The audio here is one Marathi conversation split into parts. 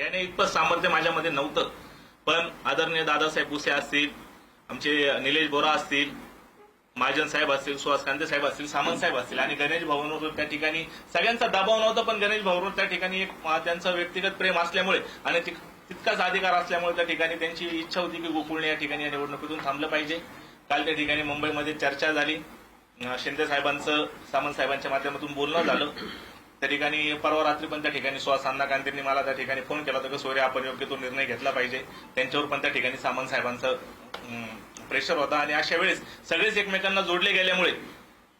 याने इतकं सामर्थ्य माझ्यामध्ये नव्हतं, पण आदरणीय दादासाहेब भुसे असतील, आमचे निलेश बोरा असतील, महाजन साहेब असतील, सुहास कांते साहेब असतील, सामंत साहेब असतील आणि गणेश भाऊंवर त्या ठिकाणी सगळ्यांचा दबाव नव्हता, पण गणेश भाऊंवर त्या ठिकाणी एक त्यांचं व्यक्तिगत प्रेम असल्यामुळे आणि तितकाच अधिकार असल्यामुळे त्या ठिकाणी त्यांची इच्छा होती की गोकुळने या ठिकाणी या निवडणुकीतून थांबलं पाहिजे. काल त्या ठिकाणी मुंबईमध्ये चर्चा झाली, शिंदे साहेबांचं सामंत साहेबांच्या माध्यमातून बोलणं झालं. त्या ठिकाणी परवा रात्री पण त्या ठिकाणी सुहास कांतेंनी मला त्या ठिकाणी फोन केला होता की सोयरे आपण योग्य तो निर्णय घेतला पाहिजे. त्यांच्यावर पण त्या ठिकाणी सामंत साहेबांचं प्रेशर होता आणि अशा वेळेस सगळेच एकमेकांना जोडले गेल्यामुळे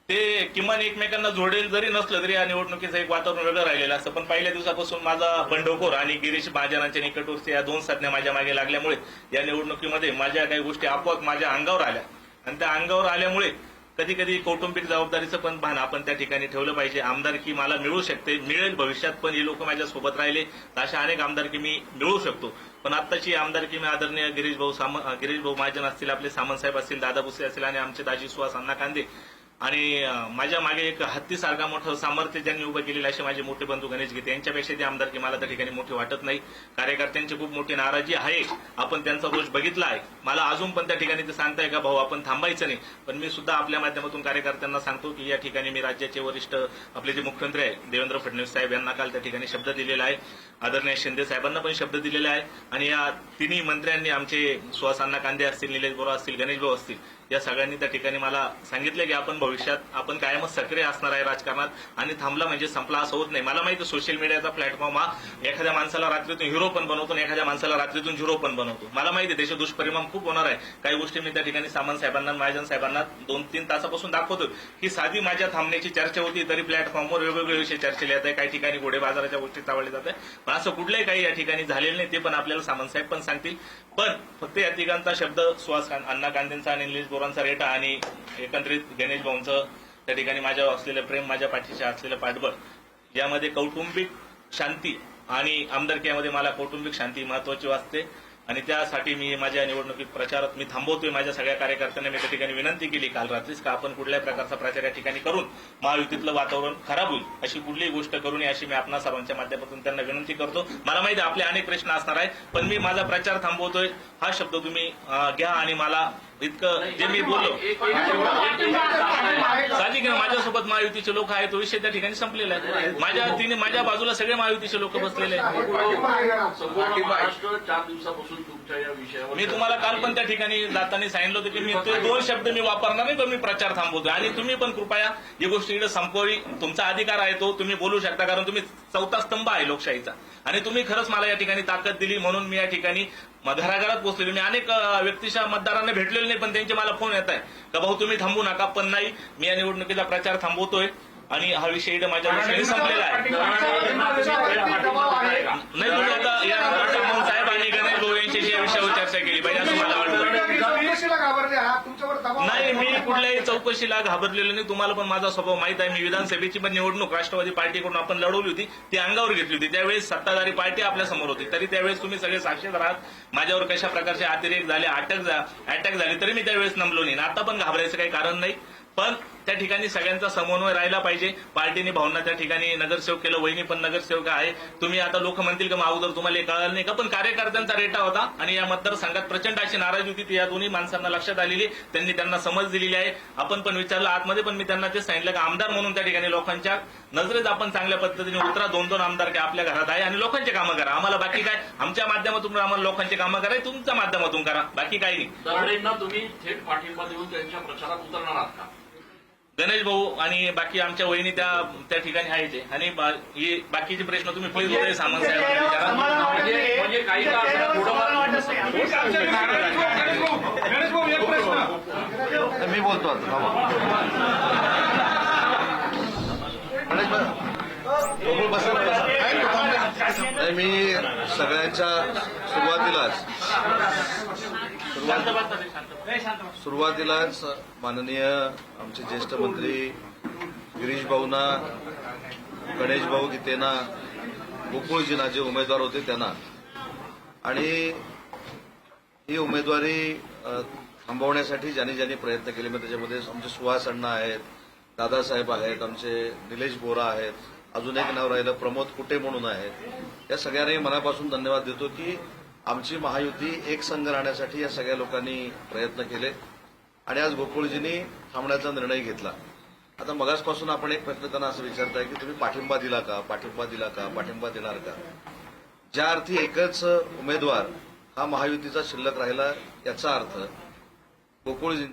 ते किमान एकमेकांना जोडेल जरी नसलं तरी या निवडणुकीचं एक वातावरण वेगळं राहिलेलं असतं. पण पहिल्या दिवसापासून माझा बंडखोर आणि गिरीश महाजनांच्या निकटवर्ती या दोन संज्ञा माझ्या मागे लागल्यामुळे या निवडणुकीमध्ये माझ्या काही गोष्टी आपोआप माझ्या अंगावर आल्या आणि त्या अंगावर आल्यामुळे कधी कधी कौटुंबिक जबाबदारीचं पण भान आपण त्या ठिकाणी ठेवलं पाहिजे. आमदारकी मला मिळू शकते, मिळेल भविष्यात, पण हे लोक माझ्या सोबत राहिले तर अशा अनेक आमदारकी मी मिळवू शकतो. पण आत्ताची आमदारकी मी आदरणीय गिरीश भाऊ महाजन असतील, आपले सामंत साहेब असतील, दादा भुसे असतील आणि आमचे दाजी सुहास कांदे आणि माझ्या मागे एक हत्तीसारखा मोठं सामर्थ्य ज्यांनी उभं केलेलं असे माझे मोठे बंधू गणेश गीते यांच्यापेक्षा ती आमदारकी मला त्या ठिकाणी मोठी वाटत नाही. कार्यकर्त्यांची खूप मोठी नाराजी आहे, आपण त्यांचा रोष बघितला आहे. मला अजून पण त्या ठिकाणी ते सांगताय का भाऊ आपण थांबायचं नाही, पण मी सुद्धा आपल्या माध्यमातून कार्यकर्त्यांना सांगतो की या ठिकाणी मी राज्याचे वरिष्ठ आपले जे मुख्यमंत्री आहे देवेंद्र फडणवीस साहेब यांना काल त्या ठिकाणी शब्द दिलेला आहे, आदरणीय शिंदे साहेबांना पण शब्द दिलेला आहे आणि या तिन्ही मंत्र्यांनी आमचे सुहास कांदे असतील, निलेश बोरा असतील, गणेश भाऊ असतील, या सगळ्यांनी त्या ठिकाणी मला सांगितलं की आपण भविष्यात आपण कायमच सक्रिय असणार आहे राजकारणात आणि थांबला म्हणजे संपला असं होत नाही. मला माहिती सोशल मीडियाचा प्लॅटफॉर्म हा एखाद्या माणसाला रात्रीतून हिरो पण बनवतो आणि एखाद्या माणसाला रात्रीतून झिरो पण बनवतो. मला माहिती त्याचे दुष्परिणाम खूप होणार आहे. काही गोष्टी मी त्या ठिकाणी सामंत साहेबांना, महाजन साहेबांना 2-3 तासापासून दाखवतो की साधी माझ्या थांबण्याची चर्चा होती तरी प्लॅटफॉर्मवर वेगवेगळे विषय चर्चेले जात आहे. काही ठिकाणी घोडे बाजाराच्या गोष्टी चावळल्या जात आहे, पण असं कुठलंही काही या ठिकाणी झालेलं नाही. ते पण आपल्याला सामंत साहेब पण सांगतील. पण फक्त या तिघांचा शब्द सुहास कांदेंचा आणि निलेश बोरांचा रेटा आणि एकंदरीत गणेश भाऊंचं त्या ठिकाणी माझ्यावर असलेलं प्रेम, माझ्या पाठीशी असलेलं पाठबळ, यामध्ये कौटुंबिक शांती आणि आमदारकीमध्ये मला कौटुंबिक शांती महत्वाची वाटते आणि त्यासाठी मी माझ्या निवडणुकीत प्रचारात मी थांबवतोय. माझ्या सगळ्या कार्यकर्त्यांना मी त्या ठिकाणी विनंती केली काल रात्रीच का आपण कुठल्याही प्रकारचा प्रचार या ठिकाणी करून महायुतीतलं वातावरण खराब होईल अशी कुठलीही गोष्ट करू नये अशी मी आपणा सर्वांच्या माध्यमातून त्यांना विनंती करतो. मला माहिती आपले अनेक प्रश्न असणार आहेत, पण मी माझा प्रचार थांबवतोय हा शब्द तुम्ही घ्या आणि मला इतकं जे मी बोललो साधिक माझ्यासोबत महायुतीचे लोक आहेत, तो विषय त्या ठिकाणी संपलेला आहे. माझ्या बाजूला सगळे महायुतीचे लोक बसलेले आहेत. 4 दिवसापासून तुमच्या या विषयावर मी तुम्हाला काल पण त्या ठिकाणी जाताना सांगितलं होतं की मी ते 2 शब्द मी वापरणार नाही, पण मी प्रचार थांबवतोय आणि तुम्ही पण कृपया ही गोष्ट इकडे संपवावी. तुमचा अधिकार आहे तो, तुम्ही बोलू शकता, कारण तुम्ही चौथा स्तंभ आहे लोकशाहीचा आणि तुम्ही खरंच मला या ठिकाणी ताकद दिली म्हणून मी या ठिकाणी घराघरात पोहोचलेलो. मी अनेक व्यक्तीच्या मतदारांना भेटलेलो नाही, पण त्यांचे मला फोन येत आहे का भाऊ तुम्ही थांबू नका, पण नाही, मी या निवडणुकीचा प्रचार थांबवतोय आणि हा विषय इकडे माझ्या दृष्टीने संपलेला आहे. नाही तुम्ही आता यानंतर सामंत साहेब आणि गणेश भाऊ यांच्याशी या विषयावर चर्चा केली पाहिजे असं मला वाटतं. नाही, मी कुठल्याही चौकशीला घाबरलेलो नाही. तुम्हाला पण माझा स्वभाव माहित आहे. मी विधानसभेची पण निवडणूक राष्ट्रवादी पार्टीकडून आपण लढवली होती, ती अंगावर घेतली होती. त्यावेळेस सत्ताधारी पार्टी आपल्या समोर होती, तरी त्यावेळेस तुम्ही सगळे साक्षीदार आहात. माझ्यावर कशा प्रकारचे अतिरेक झाले, अटॅक झाले, तरी मी त्यावेळेस नमलो नाही. आता पण घाबरायचं काही कारण नाही, पण त्या ठिकाणी सगळ्यांचा समन्वय राहिला पाहिजे. पार्टीने भावना त्या ठिकाणी नगरसेवक केलं, वहिनी पण नगरसेवक आहे. तुम्ही आता लोक म्हणतील का अगोदर तुम्हाला हे कळलं नाही का, पण कार्यकर्त्यांचा रेटा होता आणि या मतदारसंघात प्रचंड अशी नाराजी होती ती या दोन्ही माणसांना लक्षात आलेली. त्यांना समज दिलेली आहे. आपण पण विचारलं आतमध्ये, पण मी त्यांना ते सांगितलं का आमदार म्हणून त्या ठिकाणी लोकांच्या नजरेत आपण चांगल्या पद्धतीने उतरा. 2-2 आमदार काय आपल्या घरात आहे आणि लोकांचे कामं करा. आम्हाला बाकी काय, आमच्या माध्यमातून आम्हाला लोकांचे कामं करा, तुमच्या माध्यमातून करा, बाकी काही नाही. दरडेंना तुम्ही थेट पाठिंबा देऊन त्यांच्या प्रचारात उतरणार आहात का? गणेश भाऊ आणि बाकी आमच्या वहिनी त्या ठिकाणी आहे आणि बाकीचे प्रश्न तुम्ही प्लीज होते सामंत साहेबांना विचारा. म्हणजे काही मी बोलतो आता मी सगळ्यांच्या सुरुवातीलाच माननीय आमचे ज्येष्ठ मंत्री गिरीश भाऊंना, गणेश भाऊ गीतेंना, गोकुळजींना जे उमेदवार होते त्यांना आणि ही उमेदवारी थांबवण्यासाठी ज्यांनी प्रयत्न केले, मग त्याच्यामध्ये आमचे सुहास अण्णा आहेत, दादासाहेब आहेत, आमचे निलेश बोरा आहेत, अजून एक नाव राहिलं प्रमोद कुटे म्हणून आहेत. या सगळ्यांनाही मनापासून धन्यवाद देतो की आमची महायुती एक संघ राहण्यासाठी या सगळ्या लोकांनी प्रयत्न केले आणि आज गोकुळजींनी थांबण्याचा निर्णय घेतला. आता मगासपासून आपण एक प्रश्न त्यांना असं विचारताय की तुम्ही पाठिंबा दिला का, पाठिंबा दिला का, पाठिंबा देणार का. ज्या अर्थी एकच उमेदवार हा महायुतीचा शिल्लक राहिला याचा अर्थ गोकुळजी